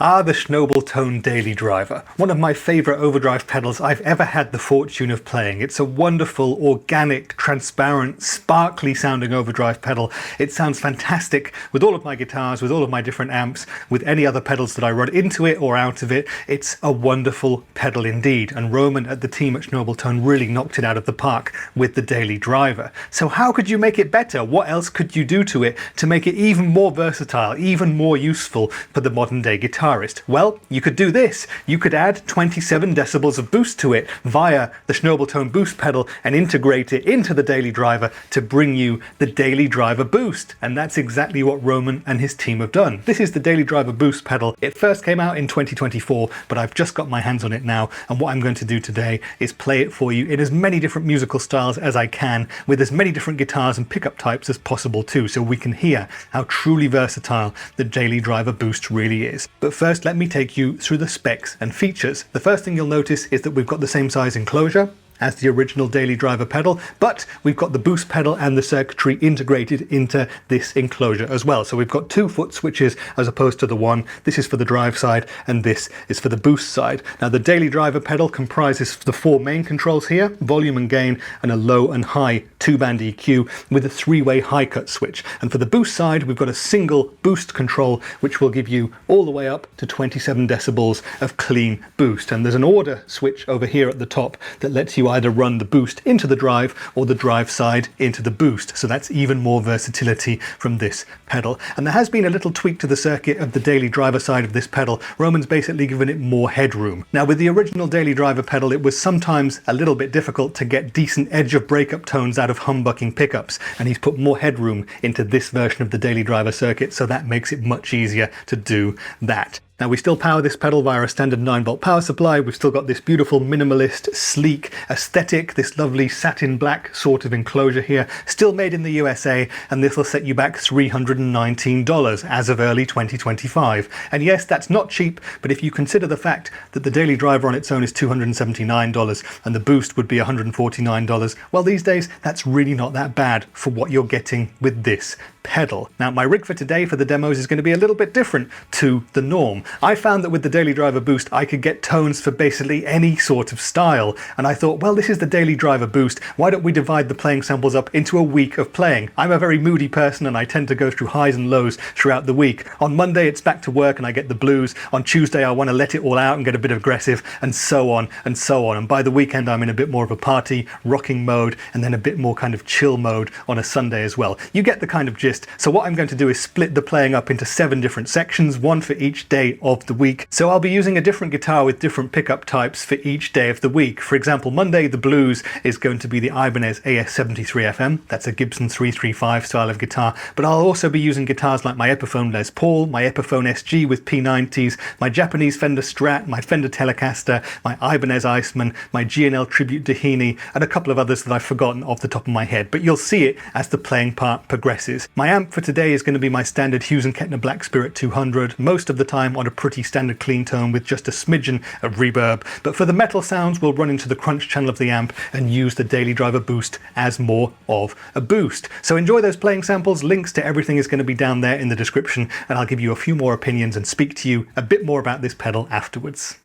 Ah, the Shnobel Tone Daily Driver, one of my favourite overdrive pedals I've ever had the fortune of playing. It's a wonderful, organic, transparent, sparkly sounding overdrive pedal. It sounds fantastic with all of my guitars, with all of my different amps, with any other pedals that I run into it or out of it. It's a wonderful pedal indeed, and Roman at the team at Shnobel Tone really knocked it out of the park with the Daily Driver. So how could you make it better? What else could you do to it to make it even more versatile, even more useful for the modern day guitarist? Well, you could do this. You could add 27 decibels of boost to it via the Shnobel Tone Boost pedal and integrate it into the Daily Driver to bring you the Daily Driver Boost. And that's exactly what Roman and his team have done. This is the Daily Driver Boost pedal. It first came out in 2024, but I've just got my hands on it now. And what I'm going to do today is play it for you in as many different musical styles as I can, with as many different guitars and pickup types as possible too, so we can hear how truly versatile the Daily Driver Boost really is. But first, let me take you through the specs and features. The first thing you'll notice is that we've got the same size enclosure as the original Daily Driver pedal, but we've got the boost pedal and the circuitry integrated into this enclosure as well. So we've got 2 foot switches as opposed to the one. This is for the drive side and this is for the boost side. Now the Daily Driver pedal comprises the 4 main controls here, volume and gain, and a low and high 2-band EQ with a 3-way high cut switch. And for the boost side, we've got a single boost control, which will give you all the way up to 27 decibels of clean boost. And there's an order switch over here at the top that lets you either run the boost into the drive or the drive side into the boost. So that's even more versatility from this pedal. And there has been a little tweak to the circuit of the Daily Driver side of this pedal. Roman's basically given it more headroom. Now with the original Daily Driver pedal, it was sometimes a little bit difficult to get decent edge of breakup tones out of humbucking pickups, and he's put more headroom into this version of the Daily Driver circuit, so that makes it much easier to do that. Now we still power this pedal via a standard 9-volt power supply. We've still got this beautiful minimalist, sleek aesthetic, this lovely satin black sort of enclosure here, still made in the USA, and this will set you back $319 as of early 2025. And yes, that's not cheap, but if you consider the fact that the Daily Driver on its own is $279 and the Boost would be $149, well, these days that's really not that bad for what you're getting with this pedal. Now my rig for today for the demos is going to be a little bit different to the norm. I found that with the Daily Driver Boost I could get tones for basically any sort of style, and I thought, well, this is the Daily Driver Boost, why don't we divide the playing samples up into a week of playing? I'm a very moody person and I tend to go through highs and lows throughout the week. On Monday it's back to work and I get the blues. On Tuesday I want to let it all out and get a bit aggressive, and so on and so on. And by the weekend I'm in a bit more of a party, rocking mode, and then a bit more kind of chill mode on a Sunday as well. You get the kind of gist. So what I'm going to do is split the playing up into 7 different sections, one for each day of the week. So I'll be using a different guitar with different pickup types for each day of the week. For example, Monday the blues is going to be the Ibanez AS73FM. That's a Gibson 335 style of guitar, but I'll also be using guitars like my Epiphone Les Paul, my Epiphone SG with P90s, my Japanese Fender Strat, my Fender Telecaster, my Ibanez Iceman, my G&L Tribute Doheny, and a couple of others that I've forgotten off the top of my head, but you'll see it as the playing part progresses. My amp for today is going to be my standard Hughes & Kettner Black Spirit 200, most of the time on a pretty standard clean tone with just a smidgen of reverb, but for the metal sounds we'll run into the crunch channel of the amp and use the Daily Driver Boost as more of a boost. So enjoy those playing samples. Links to everything is going to be down there in the description, and I'll give you a few more opinions and speak to you a bit more about this pedal afterwards.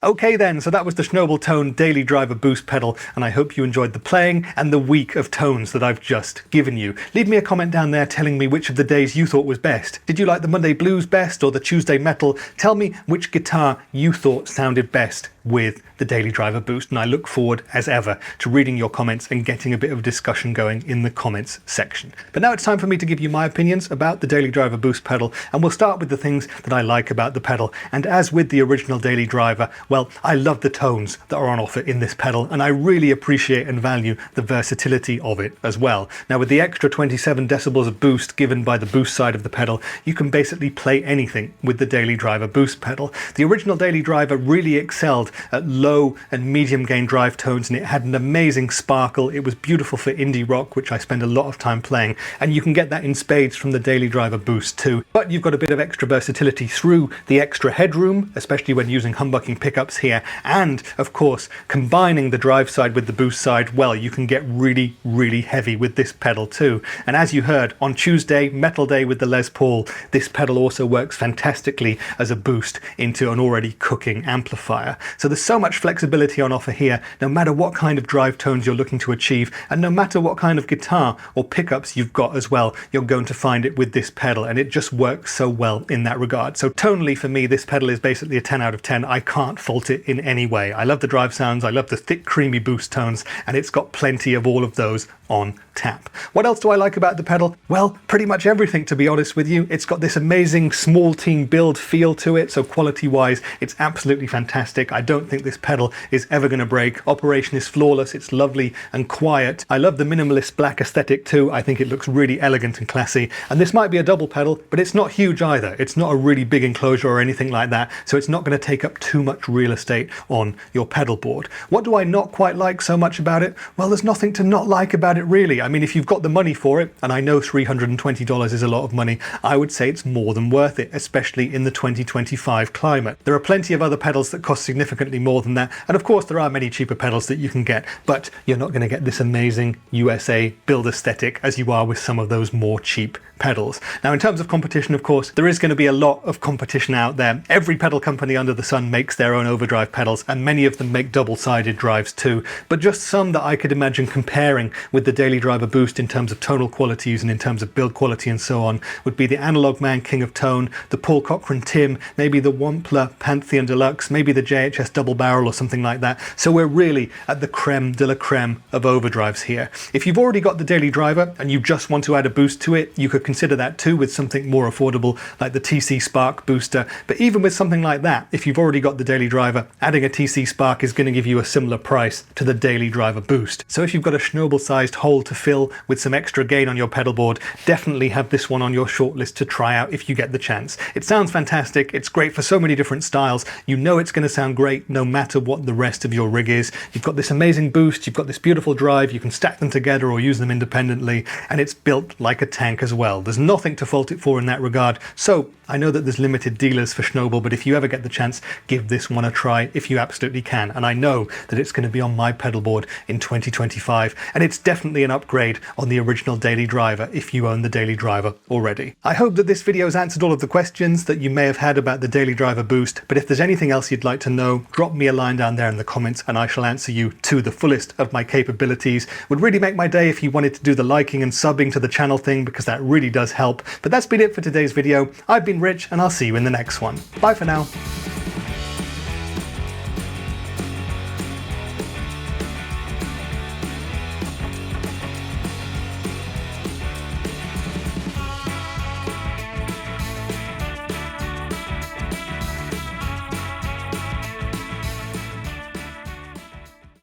Okay then, so that was the Shnobel Tone Daily Driver Boost pedal, and I hope you enjoyed the playing and the week of tones that I've just given you. Leave me a comment down there telling me which of the days you thought was best. Did you like the Monday Blues best or the Tuesday Metal? Tell me which guitar you thought sounded best with the Daily Driver Boost, and I look forward, as ever, to reading your comments and getting a bit of discussion going in the comments section. But now it's time for me to give you my opinions about the Daily Driver Boost pedal, and we'll start with the things that I like about the pedal. And as with the original Daily Driver, well, I love the tones that are on offer in this pedal, and I really appreciate and value the versatility of it as well. Now, with the extra 27 decibels of boost given by the boost side of the pedal, you can basically play anything with the Daily Driver Boost pedal. The original Daily Driver really excelled at low and medium gain drive tones, and it had an amazing sparkle. It was beautiful for indie rock, which I spend a lot of time playing, and you can get that in spades from the Daily Driver Boost too. But you've got a bit of extra versatility through the extra headroom, especially when using humbucking pickups here, and of course combining the drive side with the boost side, well, you can get really, really heavy with this pedal too. And as you heard on Tuesday, Metal Day with the Les Paul, this pedal also works fantastically as a boost into an already cooking amplifier. So there's so much flexibility on offer here, no matter what kind of drive tones you're looking to achieve, and no matter what kind of guitar or pickups you've got as well, you're going to find it with this pedal, and it just works so well in that regard. So tonally for me, this pedal is basically a 10 out of 10. I can't fault it in any way. I love the drive sounds, I love the thick creamy boost tones, and it's got plenty of all of those on tap. What else do I like about the pedal? Well, pretty much everything, to be honest with you. It's got this amazing small team build feel to it, so quality wise it's absolutely fantastic. I don't think this pedal is ever going to break. Operation is flawless, it's lovely and quiet. I love the minimalist black aesthetic too. I think it looks really elegant and classy, and this might be a double pedal, but it's not huge either. It's not a really big enclosure or anything like that, so it's not going to take up too much real estate on your pedal board. What do I not quite like so much about it? Well, there's nothing to not like about it really. I mean, if you've got the money for it, and I know $320 is a lot of money, I would say it's more than worth it, especially in the 2025 climate. There are plenty of other pedals that cost significantly more than that, and of course there are many cheaper pedals that you can get, but you're not going to get this amazing USA build aesthetic as you are with some of those more cheap pedals. Now, in terms of competition, of course, there is going to be a lot of competition out there. Every pedal company under the sun makes their own overdrive pedals, and many of them make double-sided drives too, but just some that I could imagine comparing with the Daily Driver Boost in terms of tonal qualities and in terms of build quality and so on would be the Analogman King of Tone, the Paul Cochran Tim, maybe the Wampler Pantheon Deluxe, maybe the JHS Double Barrel or something like that. So we're really at the creme de la creme of overdrives here. If you've already got the Daily Driver and you just want to add a boost to it, you could consider that too with something more affordable like the TC Spark booster. But even with something like that, if you've already got the Daily Driver, adding a TC Spark is going to give you a similar price to the Daily Driver Boost. So if you've got a Shnobel sized hole to fill with some extra gain on your pedal board, definitely have this one on your shortlist to try out if you get the chance. It sounds fantastic, it's great for so many different styles, you know it's going to sound great no matter what the rest of your rig is. You've got this amazing boost, you've got this beautiful drive, you can stack them together or use them independently, and it's built like a tank as well. There's nothing to fault it for in that regard. So I know that there's limited dealers for Shnobel, but if you ever get the chance, give this one a try if you absolutely can. And I know that it's going to be on my pedal board in 2025, and it's definitely an upgrade on the original Daily Driver if you own the Daily Driver already. I hope that this video has answered all of the questions that you may have had about the Daily Driver Boost, but if there's anything else you'd like to know, drop me a line down there in the comments and I shall answer you to the fullest of my capabilities. Would really make my day if you wanted to do the liking and subbing to the channel thing, because that really does help. But that's been it for today's video. I've been Rich, and I'll see you in the next one. Bye for now.